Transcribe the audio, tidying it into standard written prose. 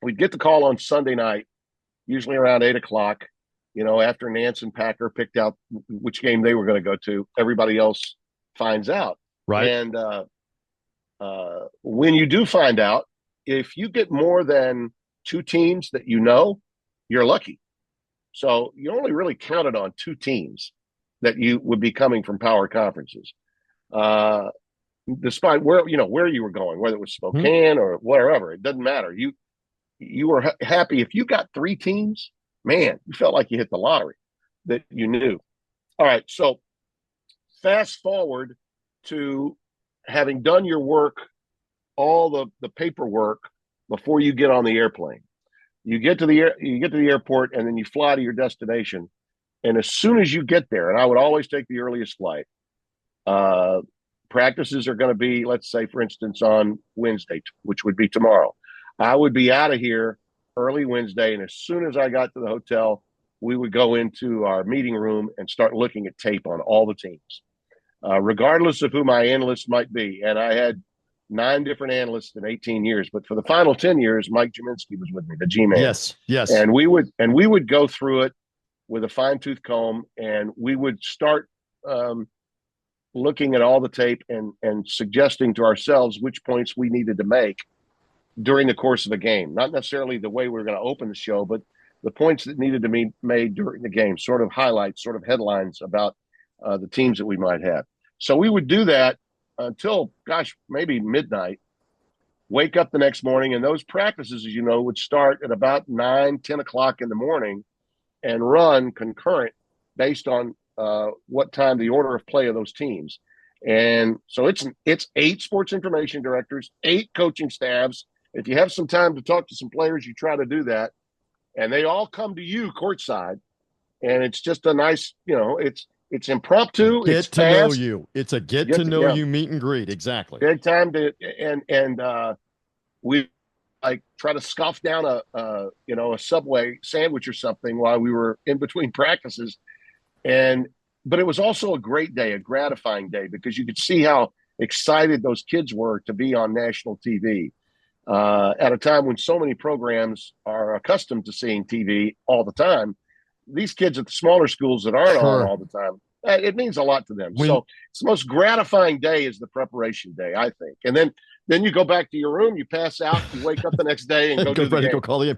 we'd get the call on Sunday night, usually around 8 o'clock, after Nance and Packer picked out which game they were going to go to. Everybody else finds out. Right. And when you do find out, if you get more than two teams that you're lucky. So you only really counted on two teams that you would be coming from power conferences. Despite where you were going, whether it was Hmm. Spokane or wherever, it doesn't matter. You were happy if you got three teams. Man, you felt like you hit the lottery that you knew. All right, so fast forward to having done your work, all the paperwork before you get on the airplane. You get to the airport, and then you fly to your destination. And as soon as you get there, and I would always take the earliest flight. Uh, Practices are going to be, let's say, for instance, on Wednesday, which would be tomorrow. I would be out of here early Wednesday, and as soon as I got to the hotel, we would go into our meeting room and start looking at tape on all the teams, regardless of who my analyst might be. And I had 9 different analysts in 18 years, but for the final 10 years, Mike Jaminski was with me, the G-man, Yes. Yes. and we would go through it with a fine tooth comb, and we would start looking at all the tape and suggesting to ourselves which points we needed to make during the course of the game. Not necessarily the way we were going to open the show, but the points that needed to be made during the game, sort of highlights, sort of headlines about the teams that we might have. So we would do that until, gosh, maybe midnight, wake up the next morning, and those practices, as you know, would start at about 9, 10 o'clock in the morning and run concurrent based on what time the order of play of those teams. And so it's 8 sports information directors, 8 coaching staffs. If you have some time to talk to some players, you try to do that. And they all come to you courtside. And it's just a nice, it's impromptu, it's Get to know fast. you. It's a get to know Yeah, you meet and greet. Exactly. big time to and we like try to scoff down a Subway sandwich or something while we were in between practices. But it was also a great day, a gratifying day, because you could see how excited those kids were to be on national TV at a time when so many programs are accustomed to seeing TV all the time. These kids at the smaller schools that aren't on Sure. all the time, it means a lot to them. When So it's the most gratifying day is the preparation day, I think. And then you go back to your room, you pass out, you wake up the next day and go go do the ready, go game. call the game.